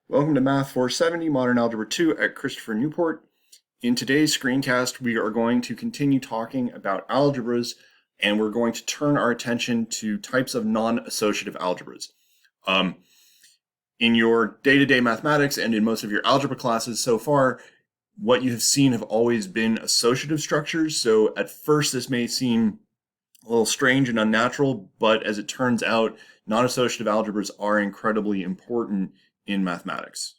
Welcome to Math 470, Modern Algebra 2 at Christopher Newport. In today's screencast, we are going to continue talking about algebras, and we're going to turn our attention to types of non-associative algebras. In your day-to-day mathematics and in most of your algebra classes so far, what you have seen have always been associative structures. So at first, this may seem a little strange and unnatural, but as it turns out, non-associative algebras are incredibly important in mathematics.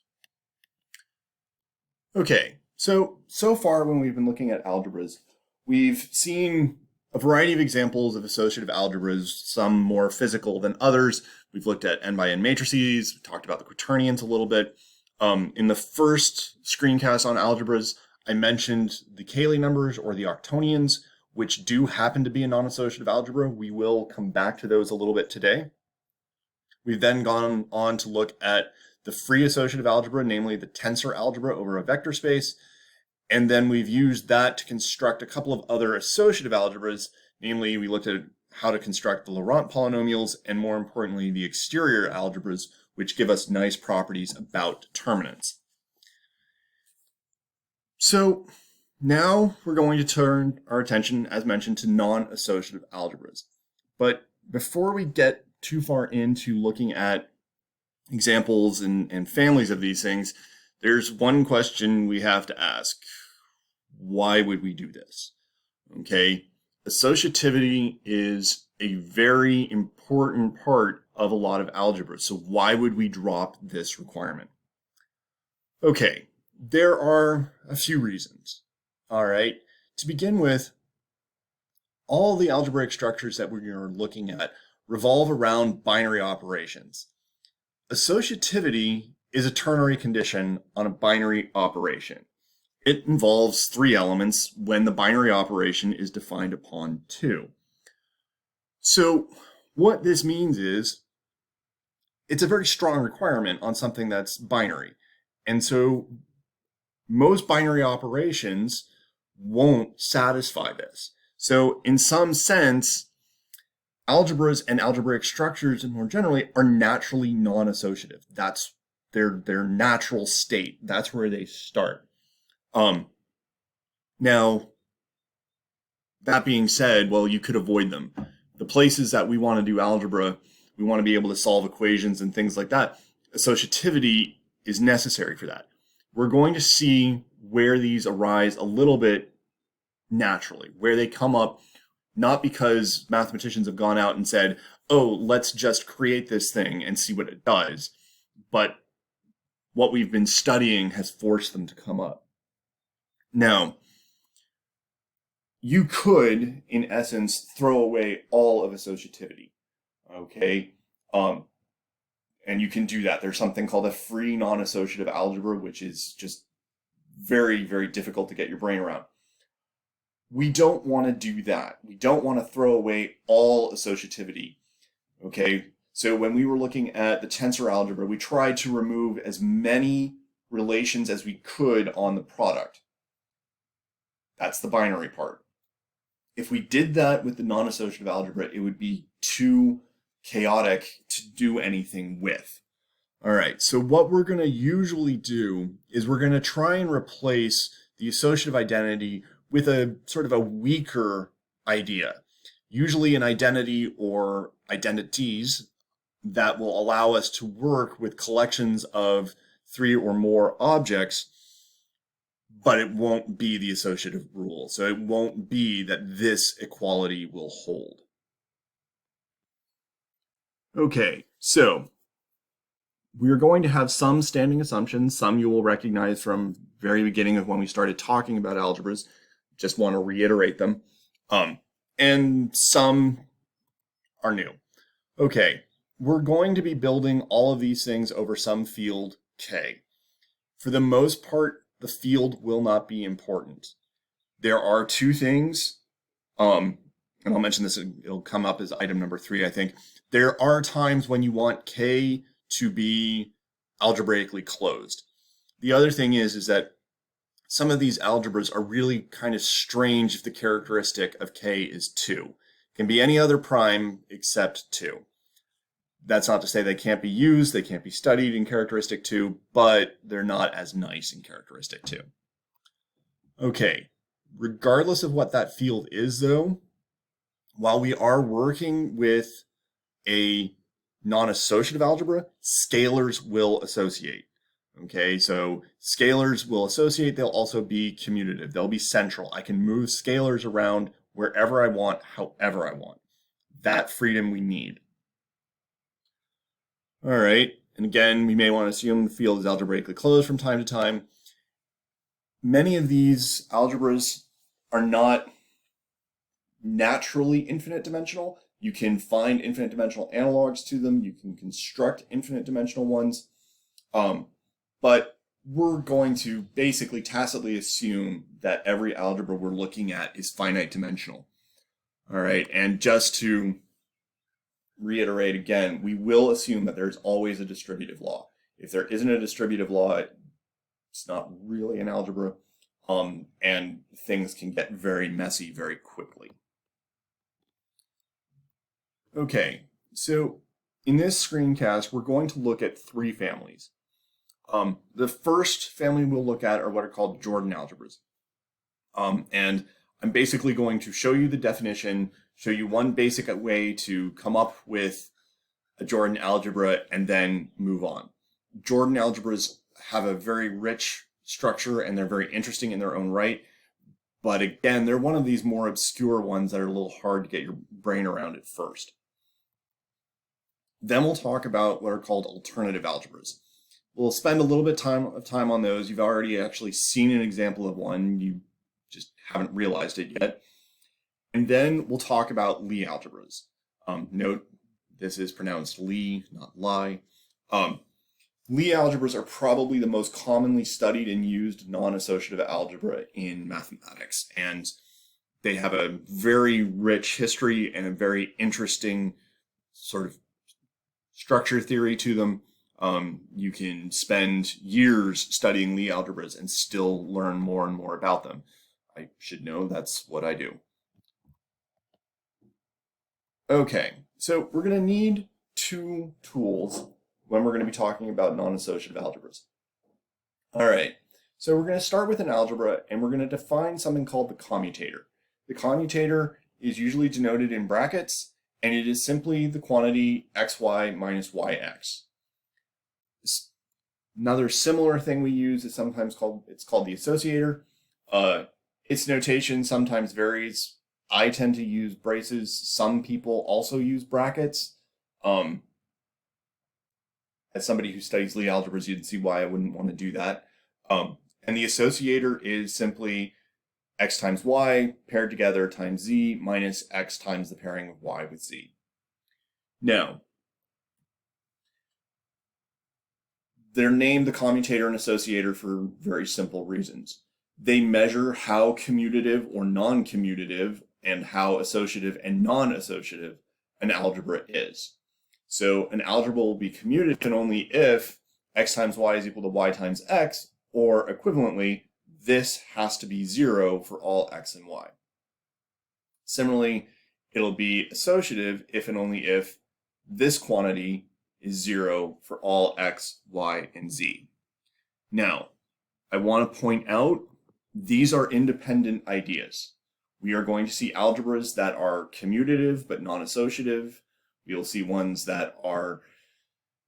Okay, so far when we've been looking at algebras, we've seen a variety of examples of associative algebras, some more physical than others. We've looked at n by n matrices, we talked about the quaternions a little bit. In the first screencast on algebras, I mentioned the Cayley numbers or the octonions, which do happen to be a non-associative algebra. We will come back to those a little bit today. We've then gone on to look at the free associative algebra, namely the tensor algebra over a vector space. And then we've used that to construct a couple of other associative algebras. Namely, we looked at how to construct the Laurent polynomials and, more importantly, the exterior algebras, which give us nice properties about determinants. So now we're going to turn our attention, as mentioned, to non-associative algebras. But before we get too far into looking at examples and families of these things, there's one question we have to ask. Why would we do this? Okay, associativity is a very important part of a lot of algebra. So why would we drop this requirement? Okay, there are a few reasons. All right, to begin with, all the algebraic structures that we're looking at revolve around binary operations. Associativity is a ternary condition on a binary operation. It involves three elements when the binary operation is defined upon two. So what this means is it's a very strong requirement on something that's binary. And so most binary operations won't satisfy this. So in some sense, algebras and algebraic structures, more generally, are naturally non-associative. That's their natural state. That's where they start. Now, that being said, well, you could avoid them. The places that we want to do algebra, we want to be able to solve equations and things like that. Associativity is necessary for that. We're going to see where these arise a little bit naturally, where they come up not because mathematicians have gone out and said, oh, let's just create this thing and see what it does, but what we've been studying has forced them to come up. Now, you could, in essence, throw away all of associativity, okay? And you can do that. There's something called a free non-associative algebra, which is just very, very difficult to get your brain around. We don't want to do that. We don't want to throw away all associativity, okay? So when we were looking at the tensor algebra, we tried to remove as many relations as we could on the product. That's the binary part. If we did that with the non-associative algebra, it would be too chaotic to do anything with. All right, so what we're going to usually do is we're going to try and replace the associative identity with a sort of a weaker idea, usually an identity or identities that will allow us to work with collections of three or more objects, but it won't be the associative rule. So it won't be that this equality will hold. Okay, so we're going to have some standing assumptions. Some you will recognize from the very beginning of when we started talking about algebras. Just want to reiterate them. And some are new. Okay, we're going to be building all of these things over some field K. For the most part, the field will not be important. There are two things, and I'll mention this, it'll come up as item number 3, I think. There are times when you want K to be algebraically closed. The other thing is that some of these algebras are really kind of strange if the characteristic of K is 2. It can be any other prime except 2. That's not to say they can't be used, they can't be studied in characteristic 2, but they're not as nice in characteristic 2. Okay, regardless of what that field is though, while we are working with a non-associative algebra, scalars will associate. Okay, so scalars will associate, they'll also be commutative, they'll be central. I can move scalars around wherever I want, however I want. That freedom we need. All right, and again, we may want to assume the field is algebraically closed from time to time. Many of these algebras are not naturally infinite dimensional. You can find infinite dimensional analogs to them. You can construct infinite dimensional ones. But we're going to basically tacitly assume that every algebra we're looking at is finite dimensional. All right, and just to reiterate again, we will assume that there's always a distributive law. If there isn't a distributive law, it's not really an algebra, and things can get very messy very quickly. Okay, so in this screencast, we're going to look at 3 families. The first family we'll look at are what are called Jordan algebras. And I'm basically going to show you the definition, show you one basic way to come up with a Jordan algebra, and then move on. Jordan algebras have a very rich structure and they're very interesting in their own right. But again, they're one of these more obscure ones that are a little hard to get your brain around at first. Then we'll talk about what are called alternative algebras. We'll spend a little bit of time on those. You've already actually seen an example of one. You just haven't realized it yet. And then we'll talk about Lie algebras. Note, this is pronounced Lie, not lie. Lie algebras are probably the most commonly studied and used non-associative algebra in mathematics. And they have a very rich history and a very interesting sort of structure theory to them. You can spend years studying Lie algebras and still learn more and more about them. I should know that's what I do. Okay, so we're going to need 2 tools when we're going to be talking about non-associative algebras. All right, so we're going to start with an algebra and we're going to define something called the commutator. The commutator is usually denoted in brackets, and it is simply the quantity xy minus yx. Another similar thing we use is sometimes called the associator. Its notation sometimes varies. I tend to use braces. Some people also use brackets. As somebody who studies Lie algebras, you'd see why I wouldn't want to do that. And the associator is simply x times y paired together times z minus x times the pairing of y with z. Now, they're named the commutator and associator for very simple reasons. They measure how commutative or non-commutative and how associative and non-associative an algebra is. So an algebra will be commutative only if x times y is equal to y times x, or equivalently, this has to be 0 for all x and y. Similarly, it'll be associative if and only if this quantity is 0 for all x, y, and z. Now, I want to point out these are independent ideas. We are going to see algebras that are commutative but non-associative. We'll see ones that are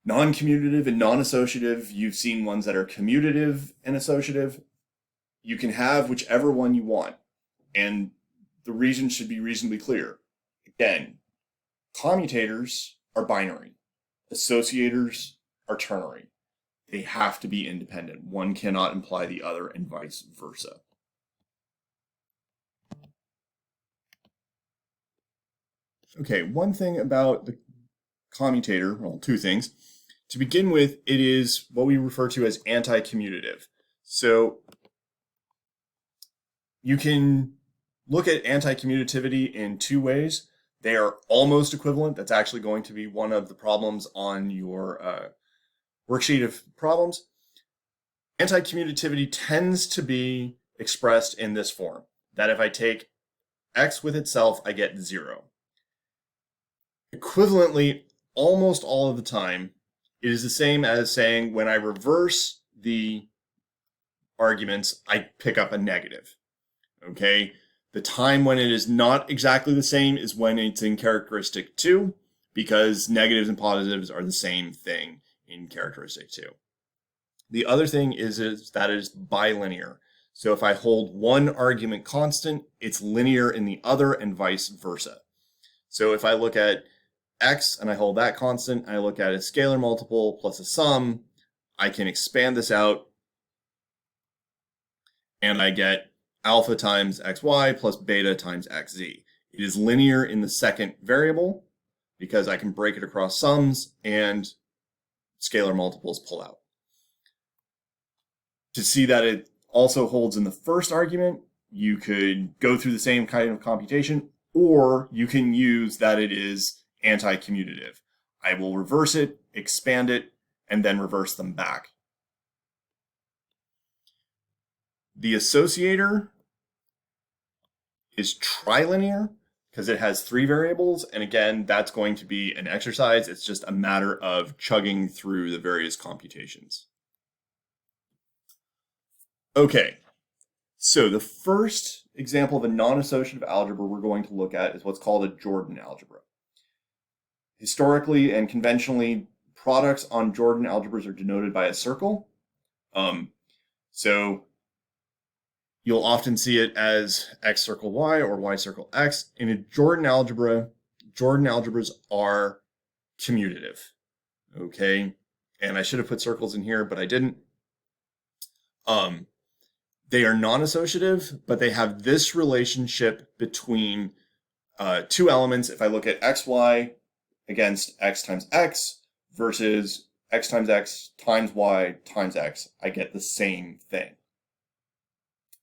non-commutative and non-associative. You've seen ones that are commutative and associative. You can have whichever one you want, and the reason should be reasonably clear. Again, commutators are binary. Associators are ternary. They have to be independent. One cannot imply the other and vice versa. Okay, one thing about the commutator, well, 2 things. To begin with, it is what we refer to as anti-commutative. So you can look at anti-commutativity in 2 ways. They are almost equivalent. That's actually going to be one of the problems on your worksheet of problems. Anti-commutativity tends to be expressed in this form, that if I take x with itself, I get 0. Equivalently, almost all of the time, it is the same as saying when I reverse the arguments, I pick up a negative. Okay? The time when it is not exactly the same is when it's in characteristic 2, because negatives and positives are the same thing in characteristic 2. The other thing is that it is bilinear. So if I hold one argument constant, it's linear in the other and vice versa. So if I look at x and I hold that constant, and I look at a scalar multiple plus a sum, I can expand this out and I get alpha times xy plus beta times xz. It is linear in the second variable because I can break it across sums and scalar multiples pull out. To see that it also holds in the first argument, you could go through the same kind of computation, or you can use that it is anti-commutative. I will reverse it, expand it, and then reverse them back. The associator is trilinear because it has 3 variables, and again, that's going to be an exercise. It's just a matter of chugging through the various computations. Okay, so the first example of a non-associative algebra we're going to look at is what's called a Jordan algebra. Historically and conventionally, products on Jordan algebras are denoted by a circle. So you'll often see it as x circle y or y circle x. In a Jordan algebra, Jordan algebras are commutative. Okay, and I should have put circles in here, but I didn't. They are non-associative, but they have this relationship between 2 elements. If I look at xy against x times x versus x times y times x, I get the same thing.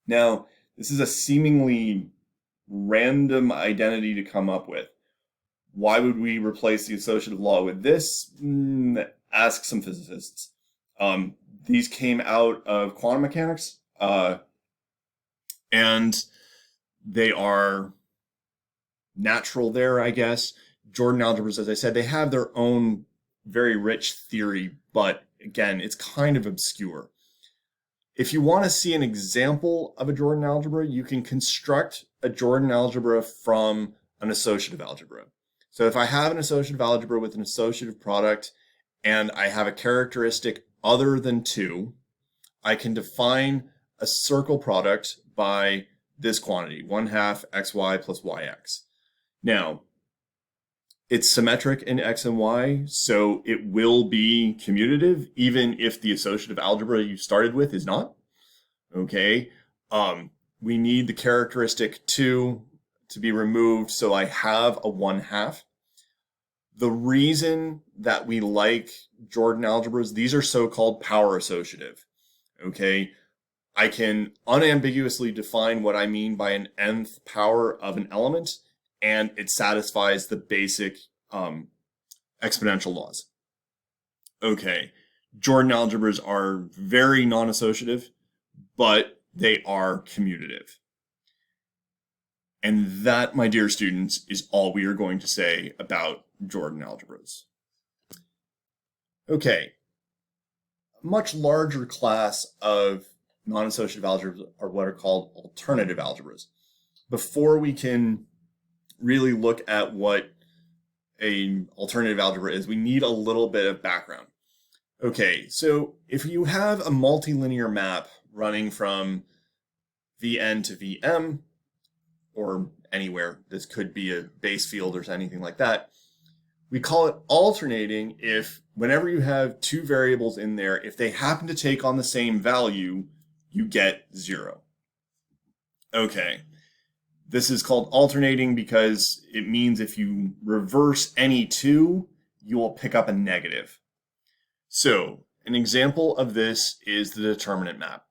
Now, this is a seemingly random identity to come up with. Why would we replace the associative law with this? Ask some physicists. These came out of quantum mechanics. And they are natural there, I guess. Jordan algebras, as I said, they have their own very rich theory, but again, it's kind of obscure. If you want to see an example of a Jordan algebra, you can construct a Jordan algebra from an associative algebra. So if I have an associative algebra with an associative product and I have a characteristic other than 2, I can define a circle product by this quantity, 1/2 xy plus yx. Now, it's symmetric in x and y, so it will be commutative, even if the associative algebra you started with is not. Okay, we need the characteristic 2 to be removed, so I have a 1/2. The reason that we like Jordan algebras, these are so-called power associative. Okay, I can unambiguously define what I mean by an nth power of an element, and it satisfies the basic exponential laws. Okay, Jordan algebras are very non-associative, but they are commutative. And that, my dear students, is all we are going to say about Jordan algebras. Okay, a much larger class of non-associative algebras are what are called alternative algebras. Before we can really look at what an alternative algebra is, we need a little bit of background. Okay, so if you have a multilinear map running from Vn to Vm, or anywhere, this could be a base field or anything like that, we call it alternating if whenever you have 2 variables in there, if they happen to take on the same value, you get 0. Okay, this is called alternating because it means if you reverse any 2, you will pick up a negative. So an example of this is the determinant map.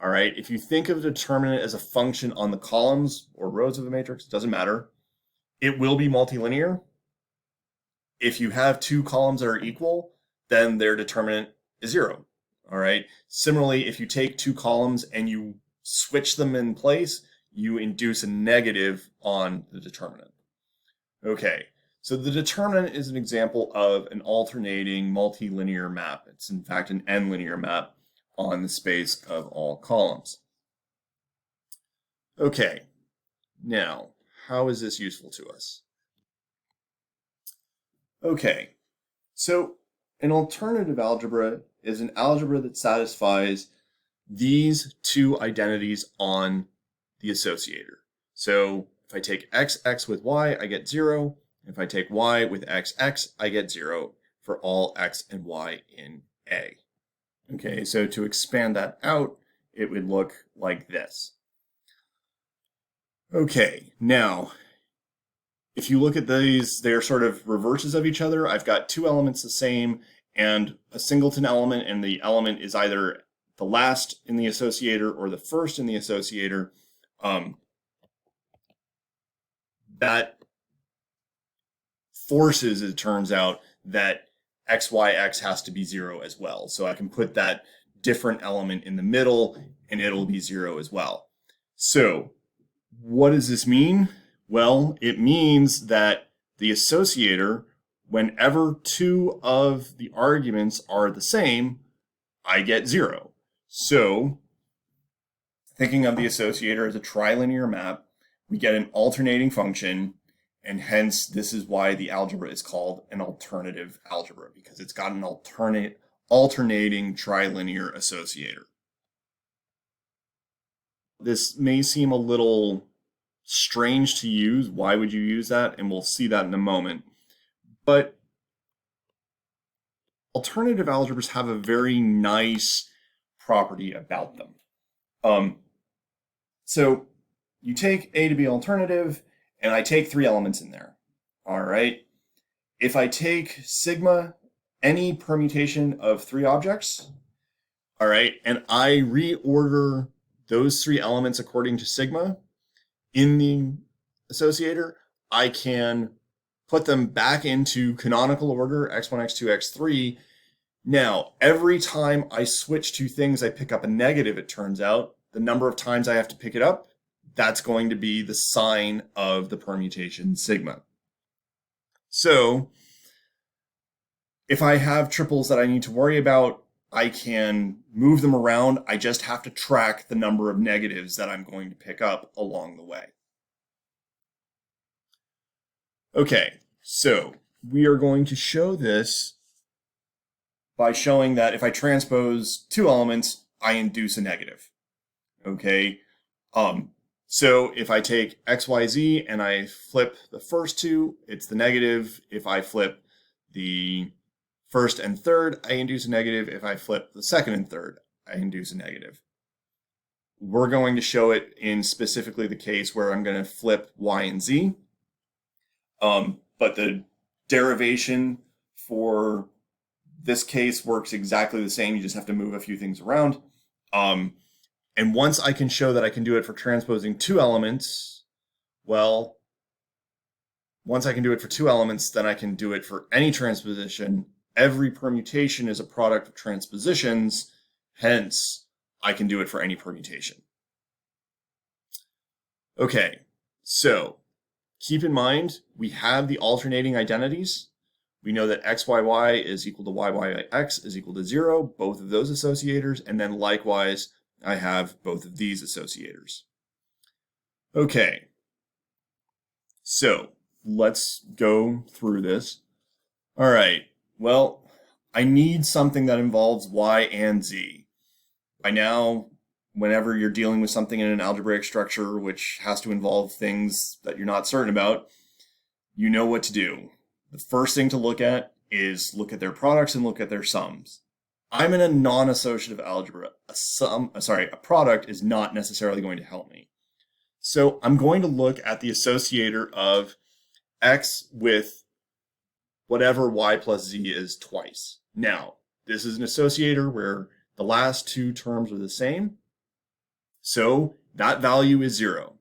All right, if you think of the determinant as a function on the columns or rows of a matrix, it doesn't matter. It will be multilinear. If you have 2 columns that are equal, then their determinant is 0. All right. Similarly, if you take 2 columns and you switch them in place, you induce a negative on the determinant. Okay. So the determinant is an example of an alternating multilinear map. It's in fact an n-linear map on the space of all columns. Okay, now, how is this useful to us? Okay, so an alternative algebra is an algebra that satisfies these two identities on the associator. So if I take x with y, I get 0. If I take y with x, I get 0 for all x and y in A. Okay, so to expand that out, it would look like this. Okay, now, if you look at these, they're sort of reverses of each other. I've got two elements the same and a singleton element, and the element is either the last in the associator or the first in the associator. That forces, it turns out, that xyx has to be 0 as well. So I can put that different element in the middle and it'll be 0 as well. So what does this mean? Well, it means that the associator, whenever two of the arguments are the same, I get 0. So thinking of the associator as a trilinear map, we get an alternating function, and hence this is why the algebra is called an alternative algebra, because it's got an alternating trilinear associator. This may seem a little strange to use. Why would you use that? And we'll see that in a moment. But alternative algebras have a very nice property about them. So you take A to be alternative, and I take 3 elements in there. All right. If I take sigma, any permutation of 3 objects, all right, and I reorder those 3 elements according to sigma in the associator, I can put them back into canonical order, x1, x2, x3. Now, every time I switch two things, I pick up a negative, it turns out. The number of times I have to pick it up, that's going to be the sign of the permutation sigma. So if I have triples that I need to worry about, I can move them around. I just have to track the number of negatives that I'm going to pick up along the way. Okay, so we are going to show this by showing that if I transpose 2 elements, I induce a negative. Okay, so if I take XYZ and I flip the first 2, it's the negative. If I flip the first and third, I induce a negative. If I flip the second and third, I induce a negative. We're going to show it in specifically the case where I'm going to flip Y and Z. But the derivation for this case works exactly the same. You just have to move a few things around. And once I can show that I can do it for transposing 2 elements, well, once I can do it for 2 elements, then I can do it for any transposition. Every permutation is a product of transpositions, hence I can do it for any permutation. Okay, so keep in mind, we have the alternating identities. We know that XYY is equal to YYX is equal to 0, both of those associators, and then likewise, I have both of these associators. Okay, so let's go through this. All right, well, I need something that involves Y and Z. By now, whenever you're dealing with something in an algebraic structure which has to involve things that you're not certain about, you know what to do. The first thing to look at is look at their products and look at their sums. I'm in a non-associative algebra. A product is not necessarily going to help me. So I'm going to look at the associator of X with whatever Y plus Z is twice. Now, this is an associator where the last 2 terms are the same. So that value is 0.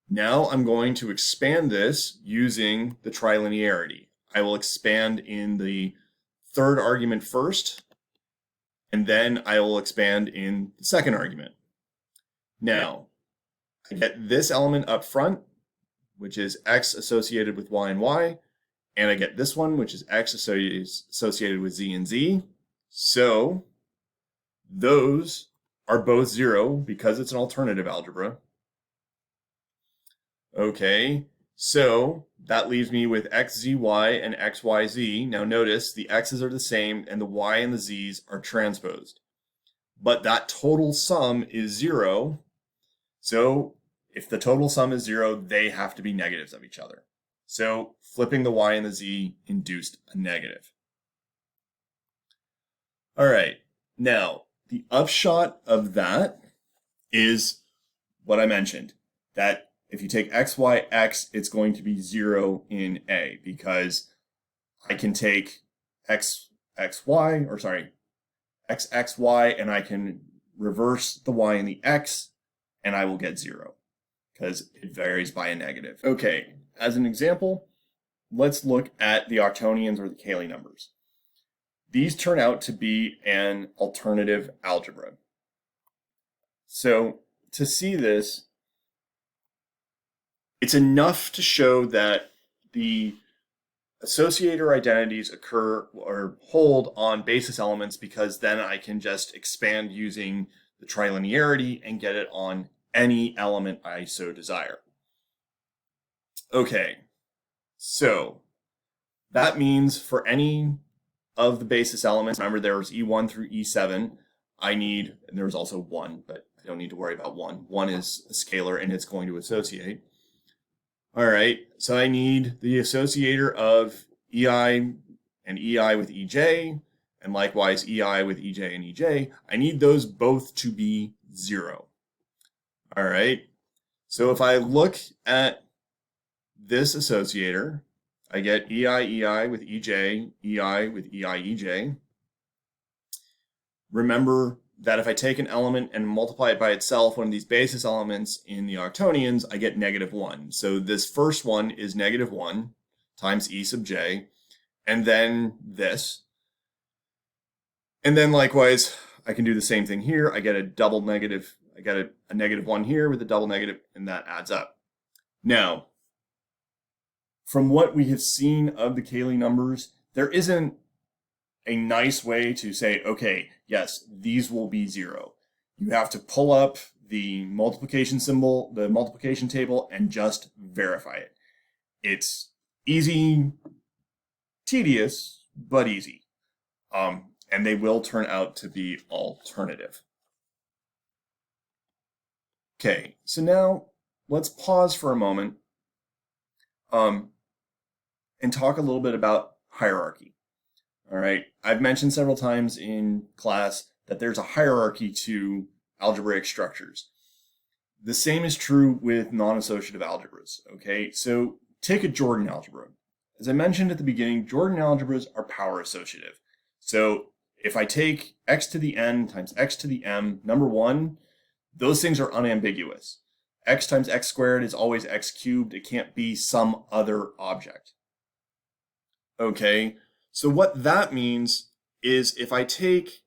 Now I'm going to expand this using the trilinearity. I will expand in the third argument first, and then I will expand in the second argument. Now, I get this element up front, which is X associated with Y and Y. And I get this one, which is x associated with z and z. So those are both 0 because it's an alternative algebra. Okay, so that leaves me with xzy and xyz. Now notice the x's are the same and the y and the z's are transposed. But that total sum is 0. So if the total sum is 0, they have to be negatives of each other. So flipping the y and the z induced a negative. All right, now the upshot of that is what I mentioned, that if you take x, y, x, it's going to be 0 in A, because I can take x, y, and I can reverse the y and the x, and I will get 0, because it varies by a negative. Okay, as an example, let's look at the octonions or the Cayley numbers. These turn out to be an alternative algebra. So to see this, it's enough to show that the associator identities occur or hold on basis elements, because then I can just expand using the trilinearity and get it on any element I so desire. Okay, so that means for any of the basis elements, remember there was E1 through E7, and there was also 1, but I don't need to worry about 1. 1 is a scalar and it's going to associate. All right, so I need the associator of EI and EI with EJ, and likewise EI with EJ and EJ. I need those both to be 0. All right, so if I look at this associator, I get EI with EJ, EI with EI, EJ. Remember that if I take an element and multiply it by itself, one of these basis elements in the octonions, I get -1. So this first one is -1 times E sub j, and then this. And then likewise, I can do the same thing here. I get a double negative. I get a -1 here with a double negative, and that adds up. Now, from what we have seen of the Cayley numbers, there isn't a nice way to say, okay, yes, these will be 0. You have to pull up the multiplication symbol, the multiplication table, and just verify it. It's easy, tedious, but easy. And they will turn out to be alternative. Okay, so now let's pause for a moment and talk a little bit about hierarchy. All right, I've mentioned several times in class that there's a hierarchy to algebraic structures. The same is true with non-associative algebras, okay? So take a Jordan algebra. As I mentioned at the beginning, Jordan algebras are power associative. So if I take x to the n times x to the m, number 1, those things are unambiguous. X times x squared is always x cubed. It can't be some other object. Okay, so what that means is if I take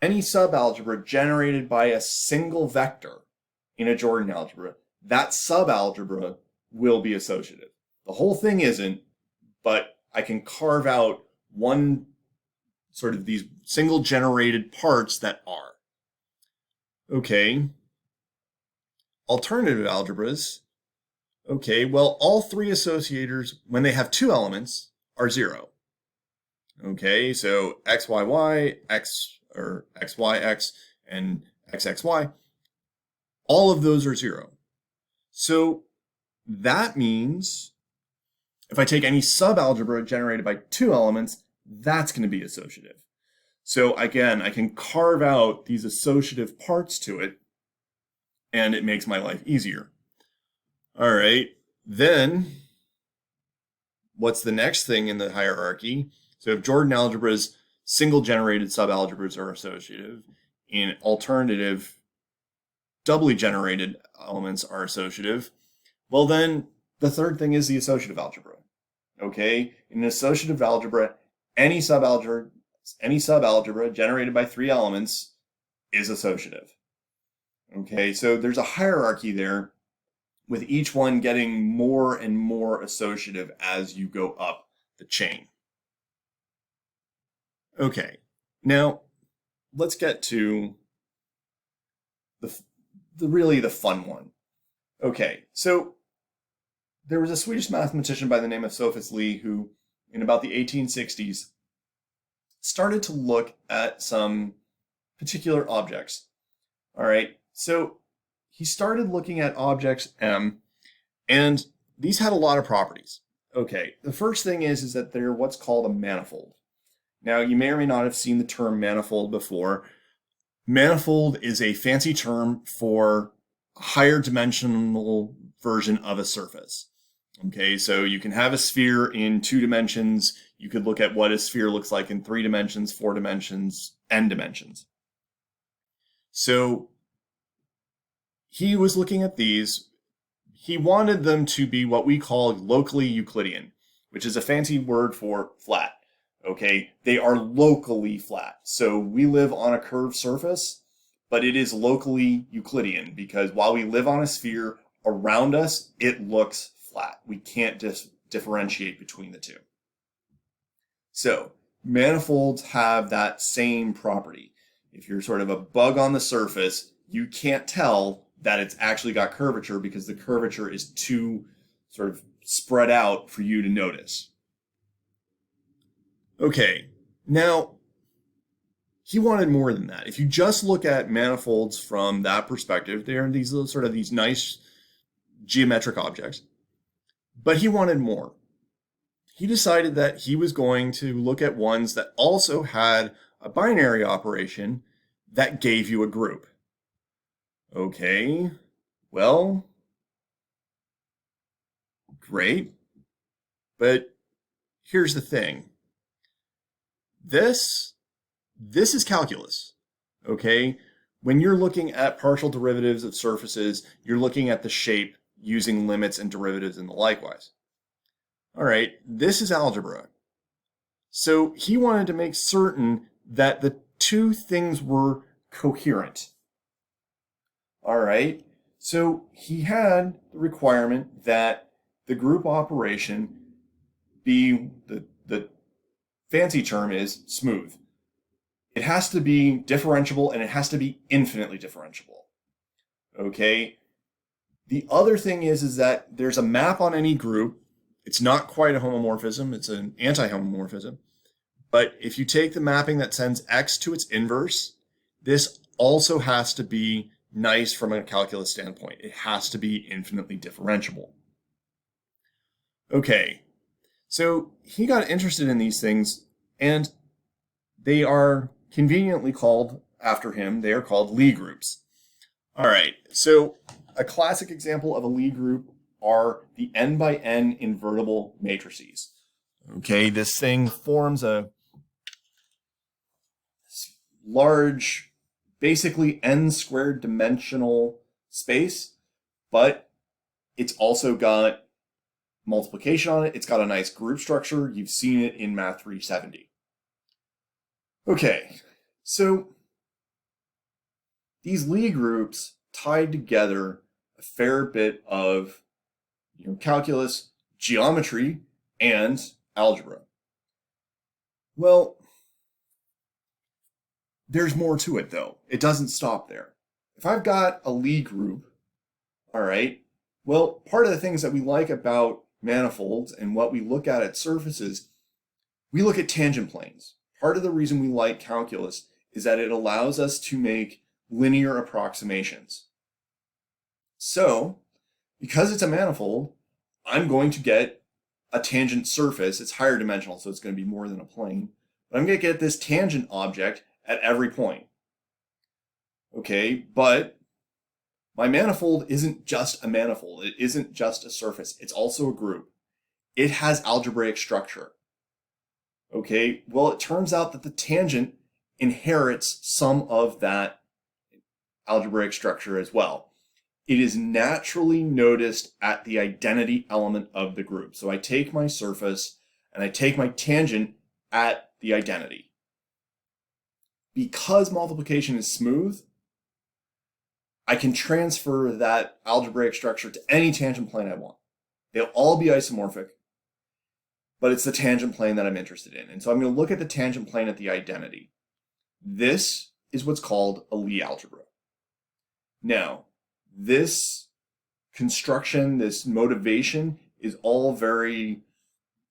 any subalgebra generated by a single vector in a Jordan algebra, that subalgebra will be associative. The whole thing isn't, but I can carve out one sort of these single generated parts that are. Okay. Alternative algebras. Okay, well, all 3 associators, when they have 2 elements, are 0. Okay, so xyy, xyx, and xxy, all of those are 0. So that means if I take any subalgebra generated by 2 elements, that's going to be associative. So again, I can carve out these associative parts to it, and it makes my life easier. All right, then what's the next thing in the hierarchy? So if Jordan algebras, single generated subalgebras are associative, in alternative, doubly generated elements are associative, well then the third thing is the associative algebra. Okay, in an associative algebra, any subalgebra generated by 3 elements is associative. Okay, so there's a hierarchy there with each one getting more and more associative as you go up the chain. Okay, now let's get to really the fun one. Okay, so there was a Swedish mathematician by the name of Sophus Lie who, in about the 1860s, started to look at some particular objects. All right, so he started looking at objects M, and these had a lot of properties. Okay, the first thing is that they're what's called a manifold. Now, you may or may not have seen the term manifold before. Manifold is a fancy term for a higher dimensional version of a surface. Okay, so you can have a sphere in 2 dimensions. You could look at what a sphere looks like in 3 dimensions, 4 dimensions, n dimensions. So he was looking at these. He wanted them to be what we call locally Euclidean, which is a fancy word for flat. Okay, they are locally flat. So we live on a curved surface, but it is locally Euclidean because while we live on a sphere, around us, it looks flat. We can't differentiate between the two. So manifolds have that same property. If you're sort of a bug on the surface, you can't tell that it's actually got curvature because the curvature is too sort of spread out for you to notice. Okay, now he wanted more than that. If you just look at manifolds from that perspective, they're these little, sort of these nice geometric objects. But he wanted more. He decided that he was going to look at ones that also had a binary operation that gave you a group. Okay, well, great. But here's the thing. This is calculus, okay? When you're looking at partial derivatives of surfaces, you're looking at the shape using limits and derivatives and the likewise. All right, this is algebra. So he wanted to make certain that the two things were coherent. All right, so he had the requirement that the group operation be, the fancy term is smooth. It has to be differentiable and it has to be infinitely differentiable. Okay? The other thing is that there's a map on any group. It's not quite a homomorphism, it's an anti-homomorphism. But if you take the mapping that sends x to its inverse, this also has to be nice from a calculus standpoint. It has to be infinitely differentiable. Okay. So he got interested in these things, and they are conveniently called after him. They are called Lie groups. All right, so a classic example of a Lie group are the n by n invertible matrices. Okay, this thing forms a large, basically n squared dimensional space, but it's also got multiplication on it. It's got a nice group structure. You've seen it in Math 370. Okay, so these Lie groups tied together a fair bit of calculus, geometry, and algebra. Well, there's more to it though. It doesn't stop there. If I've got a Lie group, all right, well, part of the things that we like about manifolds and what we look at surfaces, we look at tangent planes. Part of the reason we like calculus is that it allows us to make linear approximations. So, because it's a manifold, I'm going to get a tangent surface. It's higher dimensional, so it's going to be more than a plane. But I'm going to get this tangent object at every point. Okay, but my manifold isn't just a manifold. It isn't just a surface. It's also a group. It has algebraic structure. Okay, well, it turns out that the tangent inherits some of that algebraic structure as well. It is naturally noticed at the identity element of the group. So I take my surface and I take my tangent at the identity. Because multiplication is smooth, I can transfer that algebraic structure to any tangent plane I want. They'll all be isomorphic, but it's the tangent plane that I'm interested in. And so I'm going to look at the tangent plane at the identity. This is what's called a Lie algebra. Now, this construction, this motivation is all very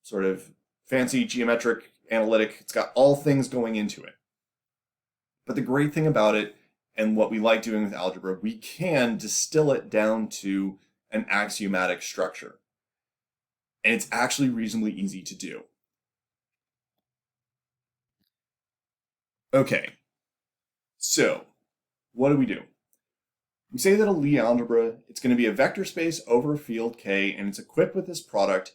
sort of fancy, geometric, analytic. It's got all things going into it. But the great thing about it, and what we like doing with algebra, we can distill it down to an axiomatic structure. And it's actually reasonably easy to do. Okay, so what do? We say that a Lie algebra, it's going to be a vector space over a field K, and it's equipped with this product.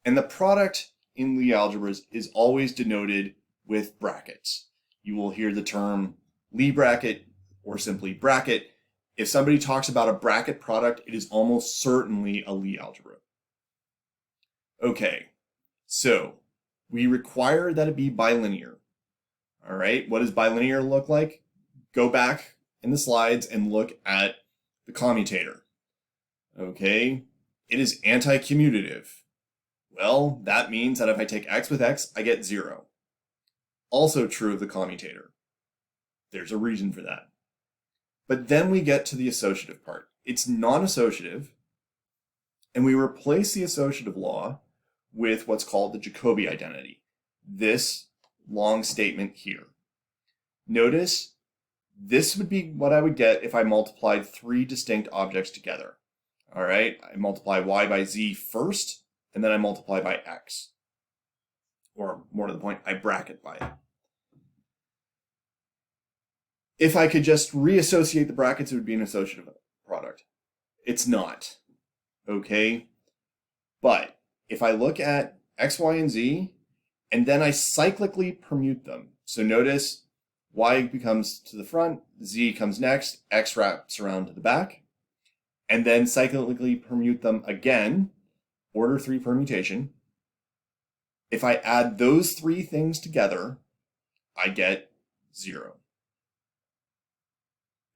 And the product in Lie algebras is always denoted with brackets. You will hear the term Lie bracket or simply bracket. If somebody talks about a bracket product, it is almost certainly a Lie algebra. Okay, so we require that it be bilinear. All right, what does bilinear look like? Go back in the slides and look at the commutator. Okay, it is anti-commutative. Well, that means that if I take x with x, I get 0. Also true of the commutator. There's a reason for that. But then we get to the associative part. It's non-associative, and we replace the associative law with what's called the Jacobi identity. This long statement here. Notice this would be what I would get if I multiplied 3 distinct objects together. All right, I multiply y by z first, and then I multiply by x. Or more to the point, I bracket by it. If I could just reassociate the brackets, it would be an associative product. It's not. Okay? But if I look at x, y, and z, and then I cyclically permute them. So notice y becomes to the front, z comes next, x wraps around to the back, and then cyclically permute them again, order 3 permutation. If I add those 3 things together, I get 0.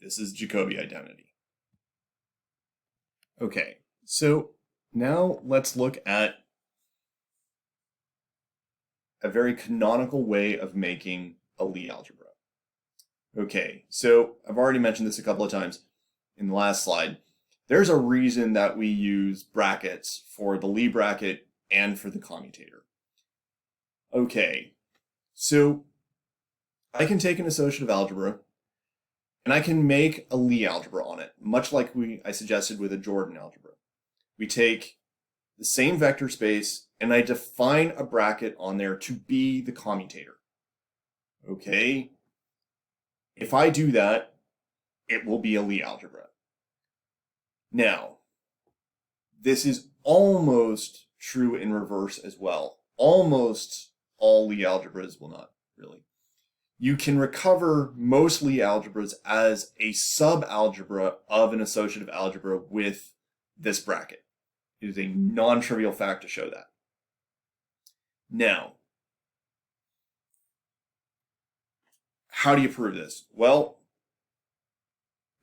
This is Jacobi identity. Okay, so now let's look at a very canonical way of making a Lie algebra. Okay, so I've already mentioned this a couple of times in the last slide. There's a reason that we use brackets for the Lie bracket and for the commutator. Okay, so I can take an associative algebra and I can make a Lie algebra on it, much like I suggested with a Jordan algebra. We take the same vector space and I define a bracket on there to be the commutator. Okay, if I do that, it will be a Lie algebra. Now, this is almost true in reverse as well. Almost all Lie algebras, will not really. You can recover most Lie algebras as a subalgebra of an associative algebra with this bracket. It is a non-trivial fact to show that. Now, how do you prove this? Well,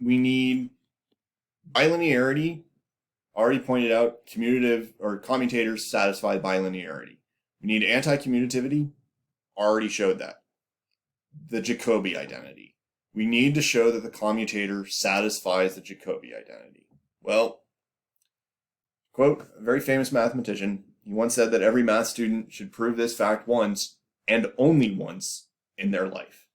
we need bilinearity. Already pointed out, commutative or commutators satisfy bilinearity. We need anti-commutativity. Already showed that. The Jacobi identity. We need to show that the commutator satisfies the Jacobi identity. Well, quote, a very famous mathematician, he once said that every math student should prove this fact once and only once in their life.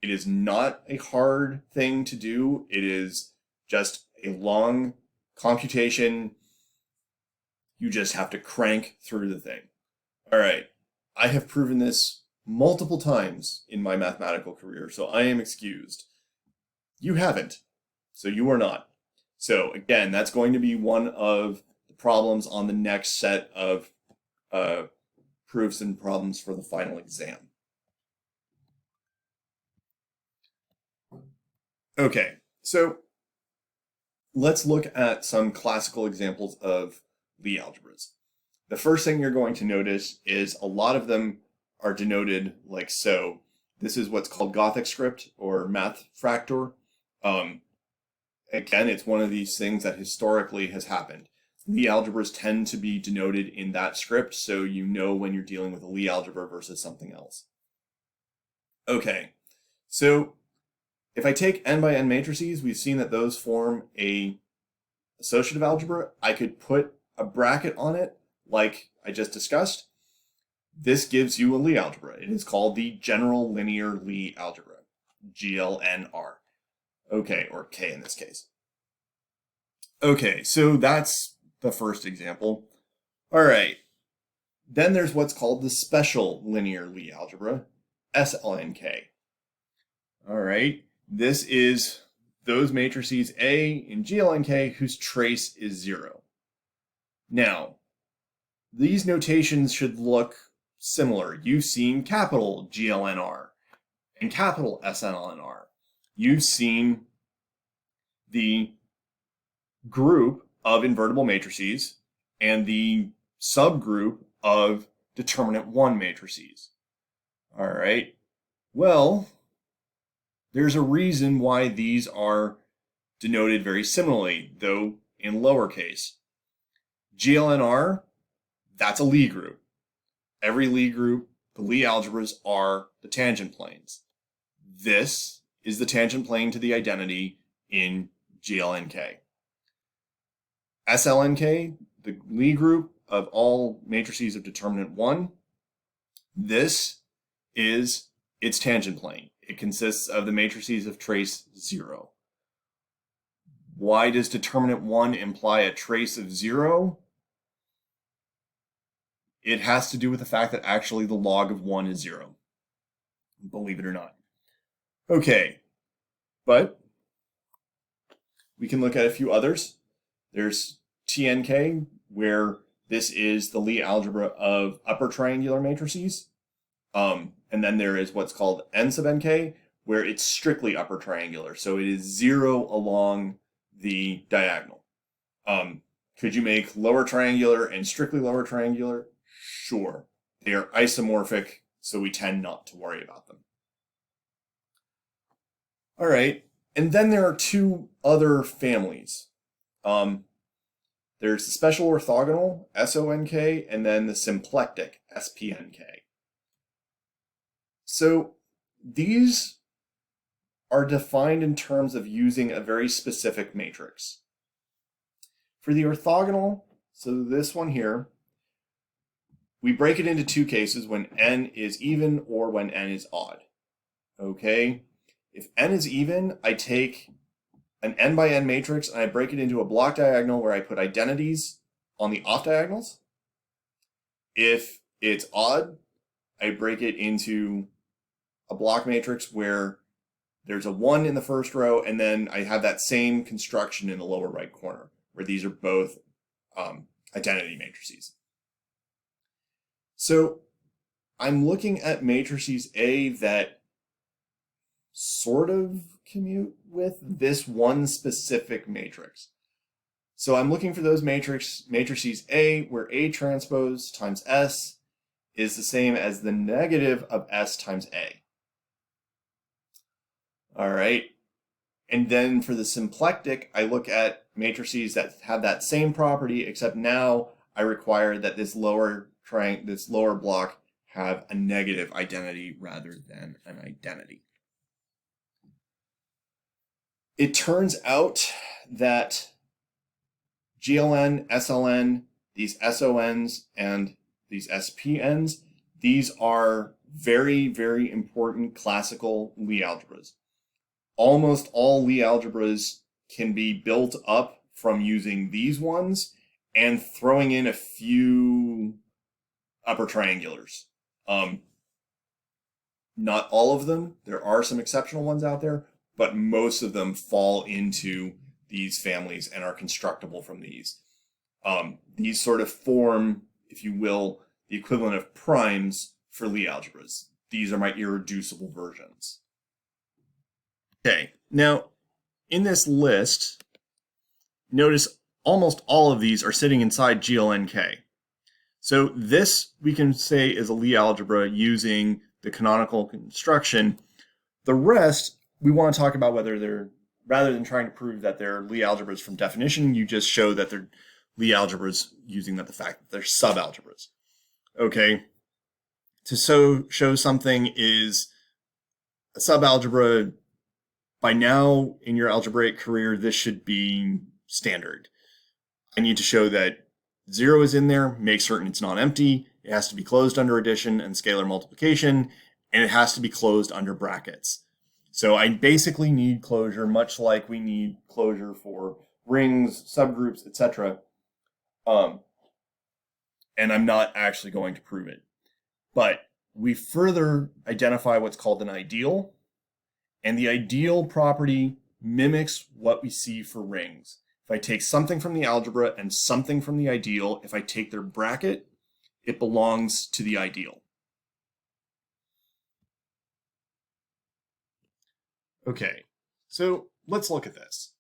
It is not a hard thing to do. It is just a long computation. You just have to crank through the thing. All right, I have proven this multiple times in my mathematical career, so I am excused. You haven't, so you are not. So again, that's going to be one of the problems on the next set of proofs and problems for the final exam. Okay, so let's look at some classical examples of Lie algebras. The first thing you're going to notice is a lot of them are denoted like so. This is what's called Gothic script or math fractor. Again, it's one of these things that historically has happened. Lie algebras tend to be denoted in that script, so you know when you're dealing with a Lie algebra versus something else. Okay, so if I take n by n matrices, we've seen that those form a associative algebra. I could put a bracket on it like I just discussed. This gives you a Lie algebra. It is called the general linear Lie algebra, GLNR. Okay, or K in this case. Okay, so that's the first example. All right, then there's what's called the special linear Lie algebra, SLNK. All right, this is those matrices A in GLNK whose trace is 0. Now, these notations should look similar. You've seen capital GLNR and capital SLNR. You've seen the group of invertible matrices and the subgroup of determinant 1 matrices. All right. Well, there's a reason why these are denoted very similarly, though in lowercase. GLNR, that's a Lie group. Every Lie group, the Lie algebras are the tangent planes. This is the tangent plane to the identity in GLNK. SLNK, the Lie group of all matrices of determinant 1, this is its tangent plane. It consists of the matrices of trace 0. Why does determinant 1 imply a trace of 0? It has to do with the fact that actually the log of 1 is 0. Believe it or not. Okay, but we can look at a few others. There's TNK, where this is the Lie algebra of upper triangular matrices. And then there is what's called N sub NK, where it's strictly upper triangular. So it is 0 along the diagonal. Could you make lower triangular and strictly lower triangular? Sure. They are isomorphic, so we tend not to worry about them. All right. And then there are two other families. There's the special orthogonal, SONK, and then the symplectic, SPNK. So these are defined in terms of using a very specific matrix. For the orthogonal, so this one here, we break it into two cases, when n is even or when n is odd. Okay? If n is even, I take an n by n matrix and I break it into a block diagonal where I put identities on the off diagonals. If it's odd, I break it into a block matrix where there's a 1 in the first row, and then I have that same construction in the lower right corner, where these are both identity matrices. So I'm looking at matrices A that sort of commute with this one specific matrix. So I'm looking for those matrices A, where A transpose times S is the same as the negative of S times A. All right. And then for the symplectic, I look at matrices that have that same property, except now I require that this lower block have a negative identity rather than an identity. It turns out that GLN, SLN, these SONs, and these SPNs, these are very, very important classical Lie algebras. Almost all Lie algebras can be built up from using these ones and throwing in a few upper triangulars. Not all of them. There are some exceptional ones out there, but most of them fall into these families and are constructible from these. These sort of form, if you will, the equivalent of primes for Lie algebras. These are my irreducible versions. Okay, now in this list, notice almost all of these are sitting inside GLNK. So this we can say is a Lie algebra using the canonical construction. The rest, we want to talk about whether they're rather than trying to prove that they're Lie algebras from definition, you just show that they're Lie algebras using the fact that they're subalgebras. Okay, to show something is a subalgebra, by now in your algebraic career, this should be standard. I need to show that 0 is in there, make certain it's not empty, it has to be closed under addition and scalar multiplication, and it has to be closed under brackets. So I basically need closure, much like we need closure for rings, subgroups, etc. And I'm not actually going to prove it. But we further identify what's called an ideal, and the ideal property mimics what we see for rings. If I take something from the algebra and something from the ideal, if I take their bracket, it belongs to the ideal. Okay, so let's look at this.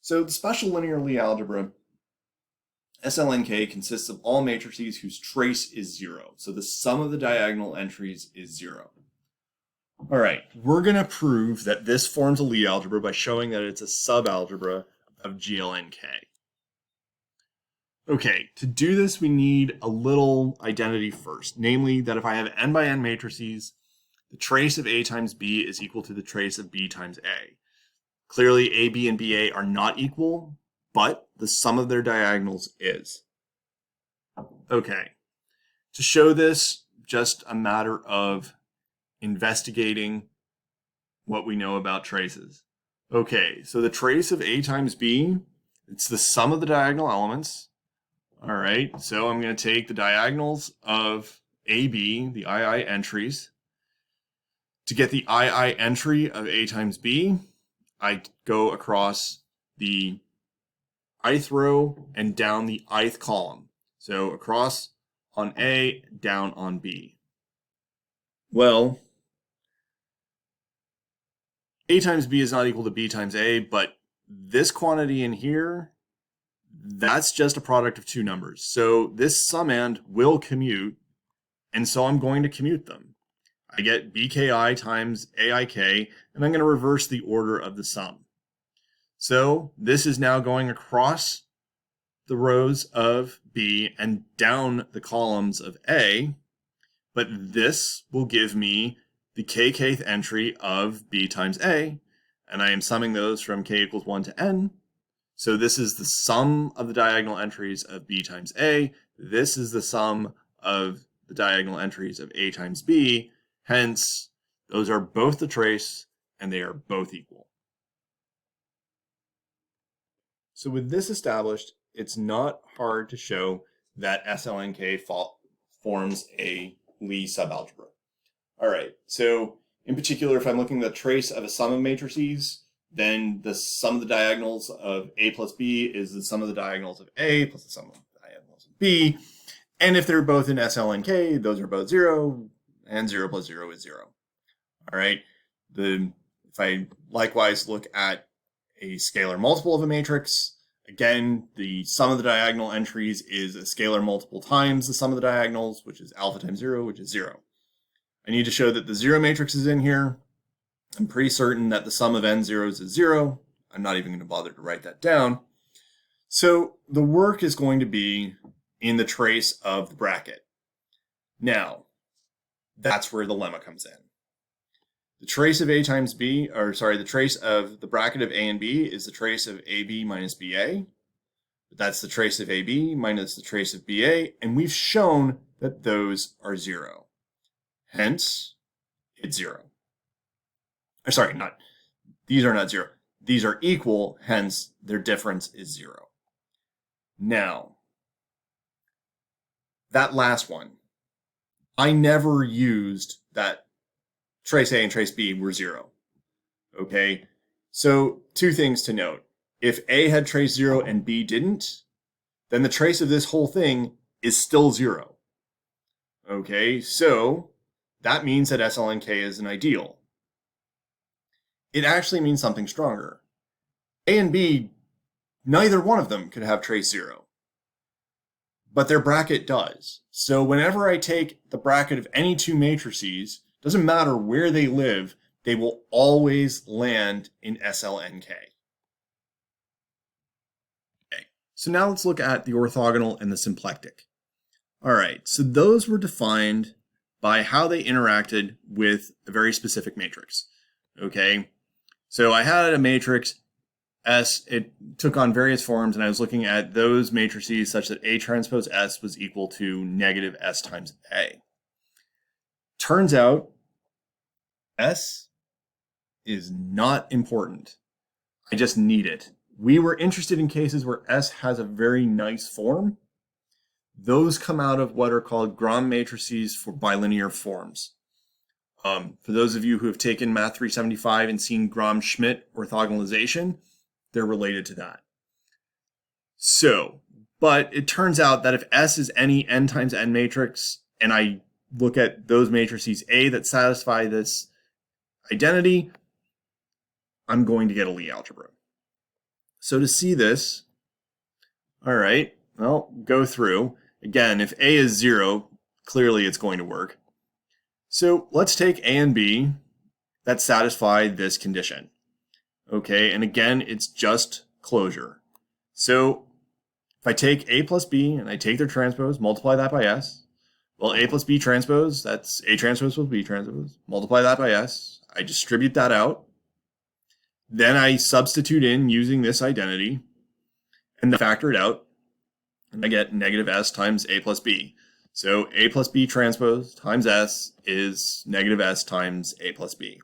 So the special linear Lie algebra, SLNK, consists of all matrices whose trace is 0. So the sum of the diagonal entries is 0. All right, we're going to prove that this forms a Lie algebra by showing that it's a subalgebra of GLNK. Okay, to do this, we need a little identity first, namely that if I have n by n matrices, the trace of A times B is equal to the trace of B times A. Clearly, AB and BA are not equal, but the sum of their diagonals is. Okay, to show this, just a matter of investigating what we know about traces. Okay, so the trace of A times B, it's the sum of the diagonal elements. All right, so I'm going to take the diagonals of AB, the II entries. To get the II entry of A times B, I go across the ith row and down the ith column. So across on A, down on B. Well, A times B is not equal to B times A, but this quantity in here, that's just a product of two numbers. So this summand will commute, and so I'm going to commute them. I get BKI times AIK, and I'm going to reverse the order of the sum. So this is now going across the rows of B and down the columns of A, but this will give me the kth entry of B times A, and I am summing those from k equals 1 to n. So this is the sum of the diagonal entries of B times A. This is the sum of the diagonal entries of A times B. Hence, those are both the trace, and they are both equal. So with this established, it's not hard to show that SLNK forms a Lie subalgebra. All right, so in particular, if I'm looking at the trace of a sum of matrices, then the sum of the diagonals of A plus B is the sum of the diagonals of A plus the sum of the diagonals of B. And if they're both in SLNK, those are both 0, and 0 plus 0 is 0. All right, if I likewise look at a scalar multiple of a matrix, again, the sum of the diagonal entries is a scalar multiple times the sum of the diagonals, which is alpha times 0, which is 0. I need to show that the 0 matrix is in here. I'm pretty certain that the sum of n zeros is 0. I'm not even going to bother to write that down. So the work is going to be in the trace of the bracket. Now, that's where the lemma comes in. The trace of A times B, the trace of the bracket of A and B is the trace of AB minus BA. That's the trace of AB minus the trace of BA, and we've shown that those are 0. Hence, it's 0. These are not 0. These are equal, hence their difference is 0. Now, that last one, I never used that trace A and trace B were 0. Okay, so two things to note. If A had trace 0 and B didn't, then the trace of this whole thing is still 0. Okay, so that means that SLNK is an ideal. It actually means something stronger. A and B, neither one of them could have trace 0. But their bracket does. So whenever I take the bracket of any two matrices, doesn't matter where they live, they will always land in SLNK. Okay. So now let's look at the orthogonal and the symplectic. All right, so those were defined by how they interacted with a very specific matrix. Okay, so I had a matrix S, it took on various forms, and I was looking at those matrices such that A transpose S was equal to negative S times A. Turns out S is not important. I just need it. We were interested in cases where S has a very nice form. Those come out of what are called Gram matrices for bilinear forms. For those of you who have taken Math 375 and seen Gram-Schmidt orthogonalization, they're related to that. So, but it turns out that if S is any n times n matrix, and I look at those matrices A that satisfy this identity, I'm going to get a Lie algebra. So to see this, all right, well, go through. Again, if A is 0, clearly it's going to work. So let's take A and B that satisfy this condition. Okay, and again, it's just closure. So if I take A plus B and I take their transpose, multiply that by S, well, A plus B transpose, that's A transpose plus B transpose, multiply that by S, I distribute that out, then I substitute in using this identity, and then factor it out, and I get negative S times A plus B. So A plus B transpose times S is negative S times A plus B.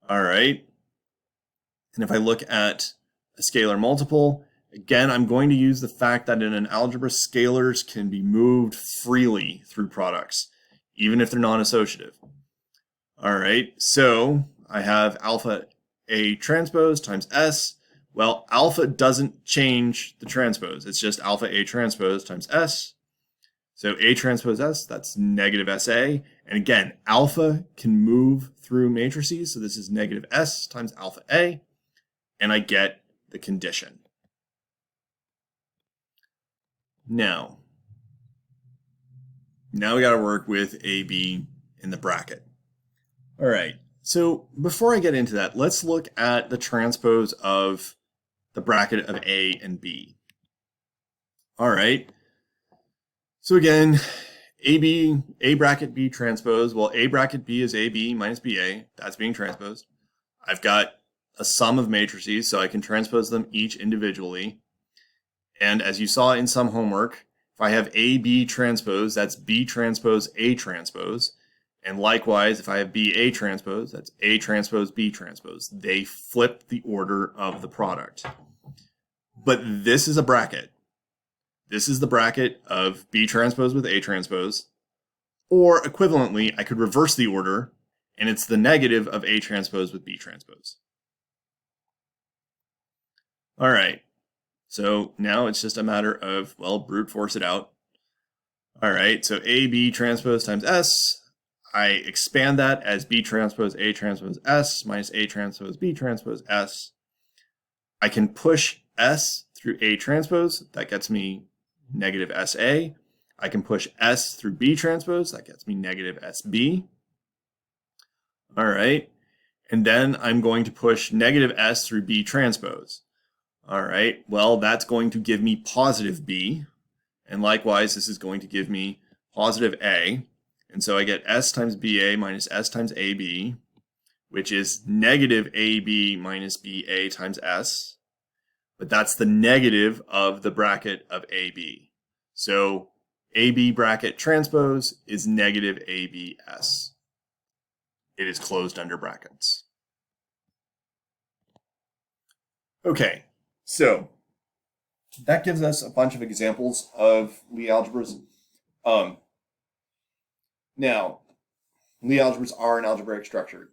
All right. And if I look at a scalar multiple, again, I'm going to use the fact that in an algebra, scalars can be moved freely through products, even if they're non-associative. All right, so I have alpha A transpose times S. Well, alpha doesn't change the transpose. It's just alpha A transpose times S. So A transpose S, that's negative SA. And again, alpha can move through matrices. So this is negative S times alpha A. And I get the condition. Now we got to work with AB in the bracket. All right, so before I get into that, let's look at the transpose of the bracket of A and B. All right, so again, A bracket B transpose, well, A bracket B is AB minus BA, that's being transposed. I've got a sum of matrices, so I can transpose them each individually. And as you saw in some homework, if I have AB transpose, that's B transpose A transpose. And likewise, if I have BA transpose, that's A transpose B transpose. They flip the order of the product. But this is a bracket. This is the bracket of B transpose with A transpose. Or equivalently, I could reverse the order, and it's the negative of A transpose with B transpose. All right, so now it's just a matter of, well, brute force it out. All right, so AB transpose times S, I expand that as B transpose A transpose S minus A transpose B transpose S. I can push S through A transpose, that gets me negative SA. I can push S through B transpose, that gets me negative SB. All right, and then I'm going to push negative S through B transpose. All right, well, that's going to give me positive B. And likewise, this is going to give me positive A. And so I get S times BA minus S times AB, which is negative AB minus BA times S. But that's the negative of the bracket of AB. So AB bracket transpose is negative ABS. It is closed under brackets. Okay. So that gives us a bunch of examples of Lie algebras. Now, Lie algebras are an algebraic structure.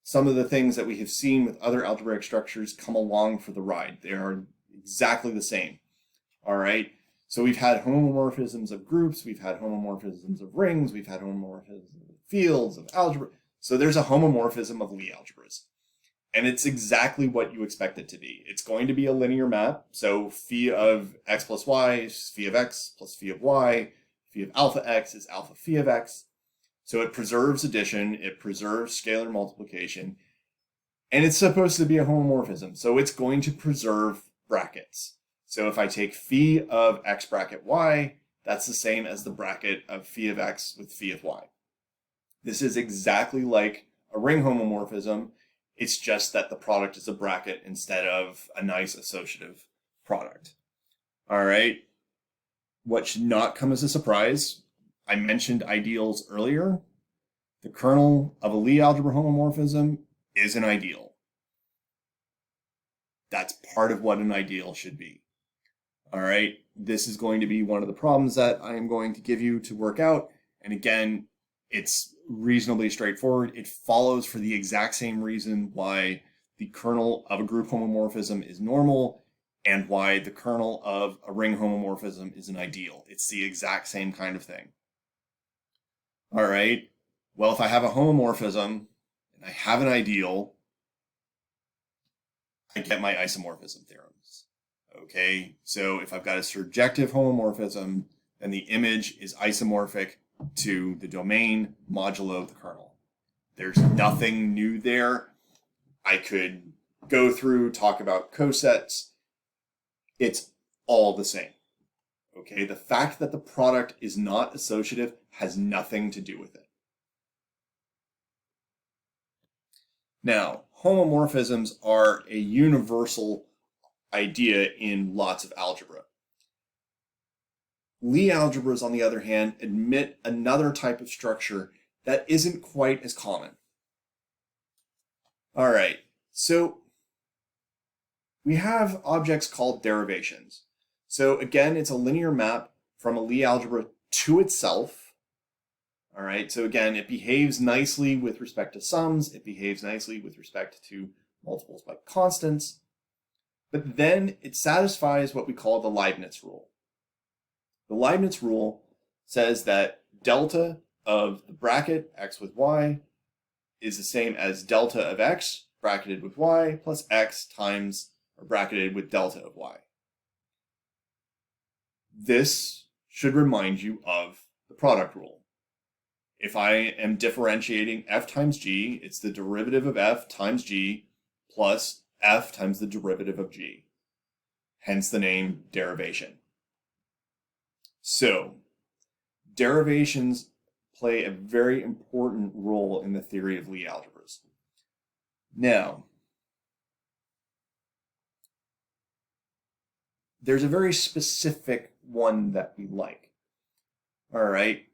Some of the things that we have seen with other algebraic structures come along for the ride. They are exactly the same. All right. So we've had homomorphisms of groups. We've had homomorphisms of rings. We've had homomorphisms of fields, of algebra. So there's a homomorphism of Lie algebras. And it's exactly what you expect it to be. It's going to be a linear map. So phi of x plus y is phi of x plus phi of y. Phi of alpha x is alpha phi of x. So it preserves addition, it preserves scalar multiplication, and it's supposed to be a homomorphism. So it's going to preserve brackets. So if I take phi of x bracket y, that's the same as the bracket of phi of x with phi of y. This is exactly like a ring homomorphism. It's just that the product is a bracket instead of a nice associative product. All right. What should not come as a surprise, I mentioned ideals earlier. The kernel of a Lie algebra homomorphism is an ideal. That's part of what an ideal should be. All right. This is going to be one of the problems that I am going to give you to work out. And again, it's reasonably straightforward. It follows for the exact same reason why the kernel of a group homomorphism is normal and why the kernel of a ring homomorphism is an ideal. It's the exact same kind of thing. All right. Well, if I have a homomorphism and I have an ideal, I get my isomorphism theorems. Okay. So if I've got a surjective homomorphism, then the image is isomorphic to the domain modulo the kernel. There's nothing new there. I could go through, talk about cosets. It's all the same. Okay, the fact that the product is not associative has nothing to do with it. Now, homomorphisms are a universal idea in lots of algebra. Lie algebras, on the other hand, admit another type of structure that isn't quite as common. All right, so we have objects called derivations. So again, it's a linear map from a Lie algebra to itself. All right, so again, it behaves nicely with respect to sums. It behaves nicely with respect to multiples by constants. But then it satisfies what we call the Leibniz rule. The Leibniz rule says that delta of the bracket x with y is the same as delta of x bracketed with y plus x times or bracketed with delta of y. This should remind you of the product rule. If I am differentiating f times g, it's the derivative of f times g plus f times the derivative of g. Hence the name derivation. So, derivations play a very important role in the theory of Lie algebras. Now, there's a very specific one that we like. All right.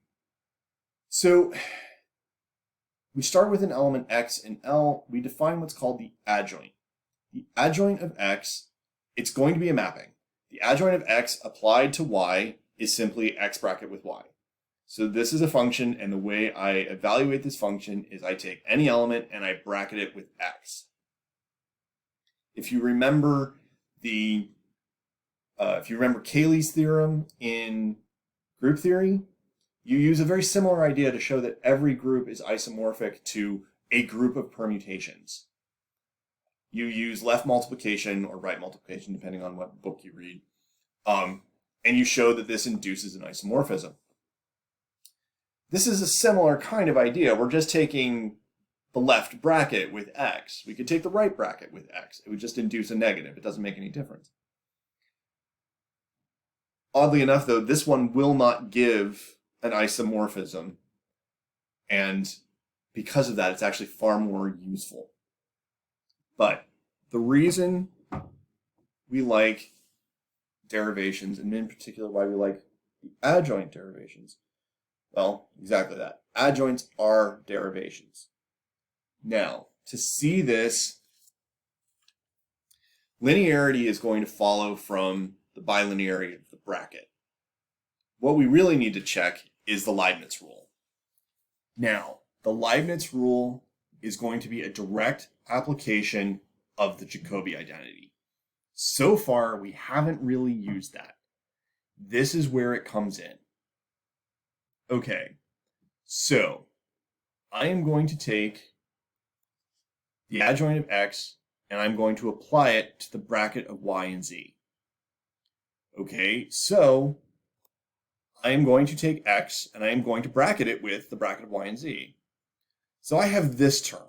So, we start with an element x in L. We define what's called the adjoint. The adjoint of x, it's going to be a mapping. The adjoint of x applied to y is simply x bracket with y. So this is a function, and the way I evaluate this function is I take any element and I bracket it with x. If you remember Cayley's theorem in group theory, you use a very similar idea to show that every group is isomorphic to a group of permutations. You use left multiplication or right multiplication, depending on what book you read, and you show that this induces an isomorphism. This is a similar kind of idea. We're just taking the left bracket with x. We could take the right bracket with x. It would just induce a negative. It doesn't make any difference. Oddly enough, though, this one will not give an isomorphism. And because of that, it's actually far more useful. But the reason we like derivations, and in particular why we like the adjoint derivations, well, exactly that. Adjoints are derivations. Now, to see this, linearity is going to follow from the bilinearity of the bracket. What we really need to check is the Leibniz rule. Now, the Leibniz rule is going to be a direct application of the Jacobi identity. So far, we haven't really used that. This is where it comes in. Okay, so I am going to take the adjoint of x and I'm going to apply it to the bracket of y and z. Okay, so I am going to take x and I am going to bracket it with the bracket of y and z. So I have this term.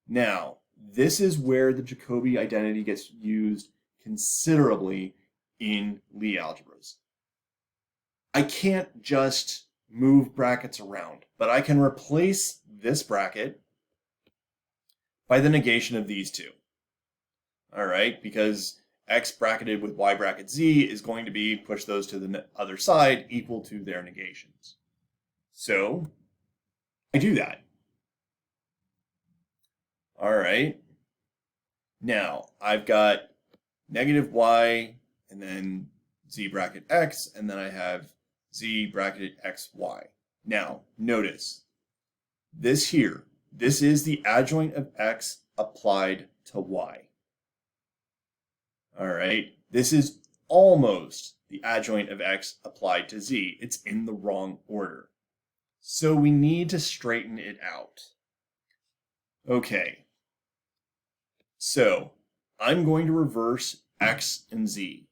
Now, this is where the Jacobi identity gets used considerably in Lie algebras. I can't just move brackets around, but I can replace this bracket by the negation of these two. All right, because x bracketed with y bracket z is going to be, push those to the other side, equal to their negations. So I do that. All right. Now I've got negative y and then z bracket x, and then I have z bracketed xy. Now notice this here. This is the adjoint of x applied to y. All right. This is almost the adjoint of x applied to z. It's in the wrong order. So we need to straighten it out. Okay. So I'm going to reverse x and z.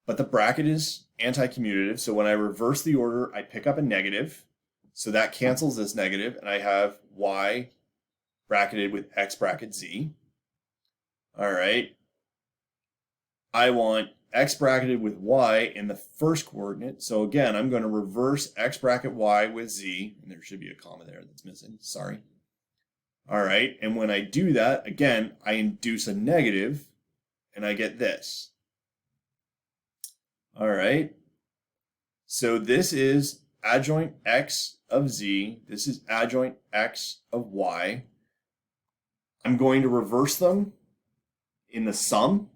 But the bracket is anti-commutative, so when I reverse the order, I pick up a negative. So that cancels this negative, and I have y bracketed with x bracket z. All right. I want x bracketed with y in the first coordinate. So again, I'm going to reverse x bracket y with z, and there should be a comma there that's missing. Sorry. All right, and when I do that, again, I induce a negative, and I get this. All right, so this is adjoint x of z. This is adjoint x of y. I'm going to reverse them in the sum,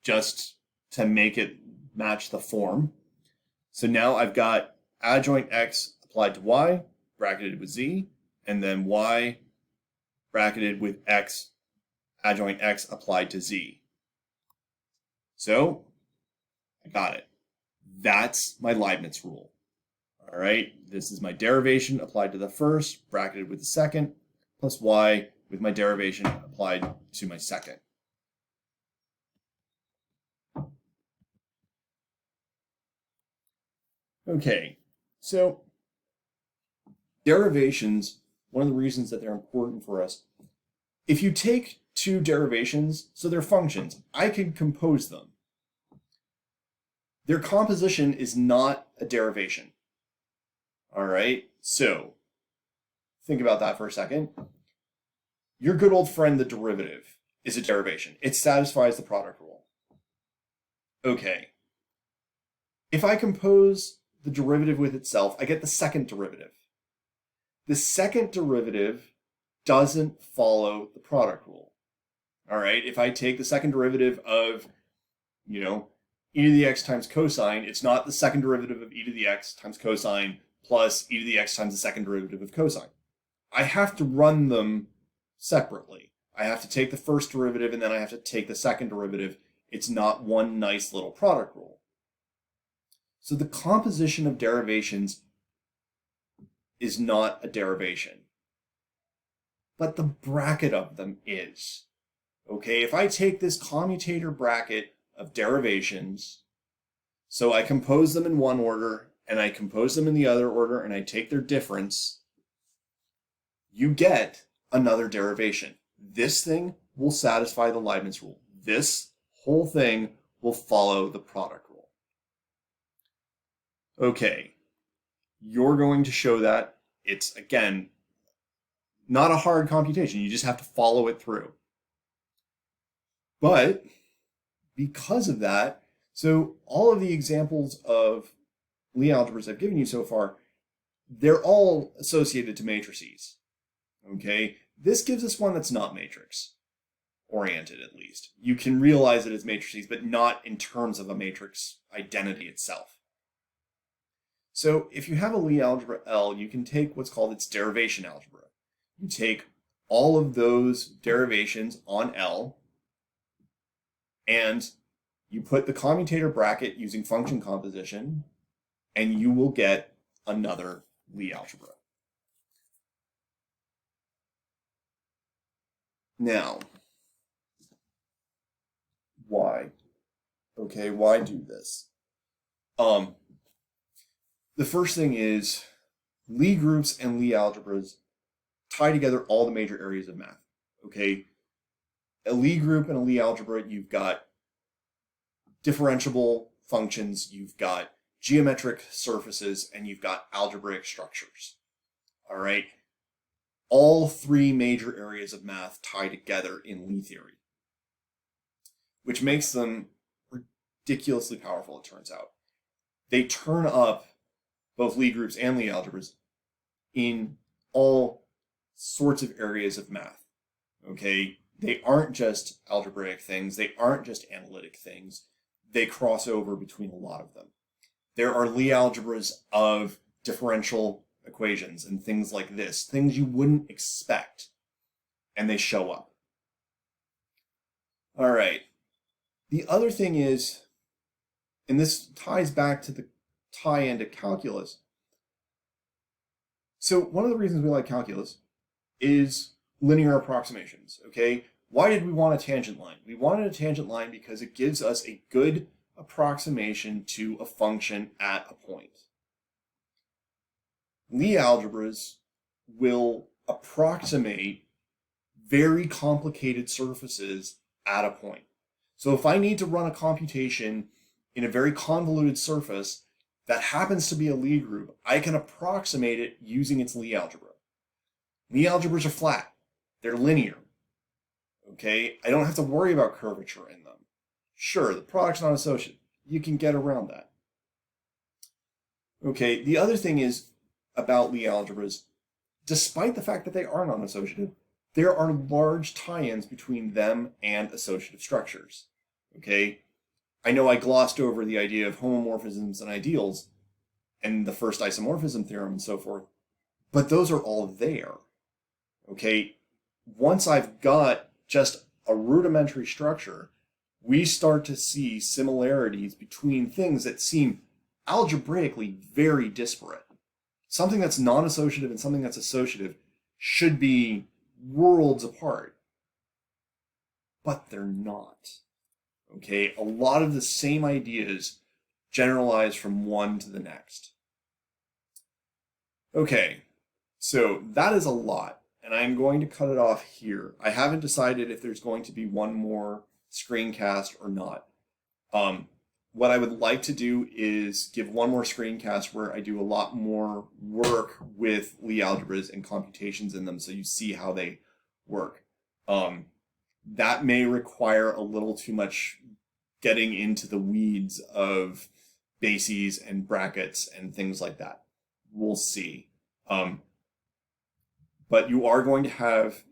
just to make it match the form. So now I've got adjoint x applied to y, bracketed with z, and then y bracketed with x, adjoint x applied to z. So I got it. That's my Leibniz rule. All right, this is my derivation applied to the first, bracketed with the second, plus y with my derivation applied to my second. Okay, so derivations, one of the reasons that they're important for us, if you take two derivations, so they're functions, I can compose them. Their composition is not a derivation. All right, so think about that for a second. Your good old friend, the derivative, is a derivation. It satisfies the product rule. Okay. If I compose the derivative with itself, I get the second derivative. The second derivative doesn't follow the product rule. All right, if I take the second derivative of, e to the x times cosine, it's not the second derivative of e to the x times cosine plus e to the x times the second derivative of cosine. I have to run them separately. I have to take the first derivative and then I have to take the second derivative. It's not one nice little product rule. So the composition of derivations is not a derivation, but the bracket of them is. Okay, if I take this commutator bracket of derivations, so I compose them in one order and I compose them in the other order and I take their difference, you get another derivation. This thing will satisfy the Leibniz rule. This whole thing will follow the product rule. Okay, you're going to show that. It's, again, not a hard computation. You just have to follow it through. But because of that, so all of the examples of Lie algebras I've given you so far, they're all associated to matrices. Okay, this gives us one that's not matrix oriented, at least. You can realize it as matrices, but not in terms of a matrix identity itself. So if you have a Lie algebra L, you can take what's called its derivation algebra. You take all of those derivations on L, and you put the commutator bracket using function composition, and you will get another Lie algebra. Now, why? Okay, why do this? The first thing is Lie groups and Lie algebras tie together all the major areas of math. Okay, a Lie group and a Lie algebra, you've got differentiable functions, you've got geometric surfaces, and you've got algebraic structures. All right, all three major areas of math tie together in Lie theory, which makes them ridiculously powerful, it turns out. They turn up both Lie groups and Lie algebras in all sorts of areas of math. Okay, they aren't just algebraic things, they aren't just analytic things, they cross over between a lot of them. There are Lie algebras of differential equations and things like this, things you wouldn't expect, and they show up. All right, the other thing is, and this ties back to the tie into calculus. So one of the reasons we like calculus is linear approximations, okay? Why did we want a tangent line? We wanted a tangent line because it gives us a good approximation to a function at a point. Lie algebras will approximate very complicated surfaces at a point. So if I need to run a computation in a very convoluted surface that happens to be a Lie group, I can approximate it using its Lie algebra. Lie algebras are flat. They're linear. Okay? I don't have to worry about curvature in them. Sure, the product's non-associative. You can get around that. Okay, the other thing is about Lie algebras, despite the fact that they are non-associative, there are large tie-ins between them and associative structures. Okay? I know I glossed over the idea of homomorphisms and ideals and the first isomorphism theorem and so forth, but those are all there. Okay, once I've got just a rudimentary structure, we start to see similarities between things that seem algebraically very disparate. Something that's non-associative and something that's associative should be worlds apart, but they're not. Okay, a lot of the same ideas generalize from one to the next. Okay, so that is a lot, and I'm going to cut it off here. I haven't decided if there's going to be one more screencast or not. What I would like to do is give one more screencast where I do a lot more work with Lie algebras and computations in them so you see how they work. That may require a little too much getting into the weeds of bases and brackets and things like that. We'll see. But you are going to have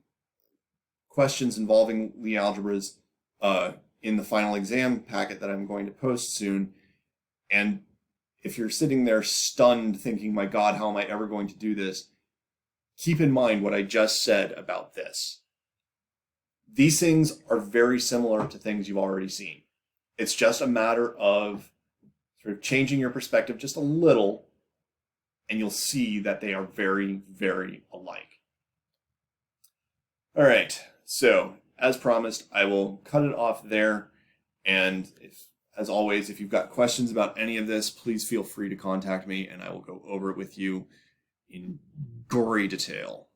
questions involving Lie algebras in the final exam packet that I'm going to post soon. And if you're sitting there stunned thinking, my God, how am I ever going to do this? Keep in mind what I just said about this. These things are very similar to things you've already seen. It's just a matter of sort of changing your perspective just a little, and you'll see that they are very, very alike. All right, so as promised, I will cut it off there. And as always, if you've got questions about any of this, please feel free to contact me and I will go over it with you in gory detail.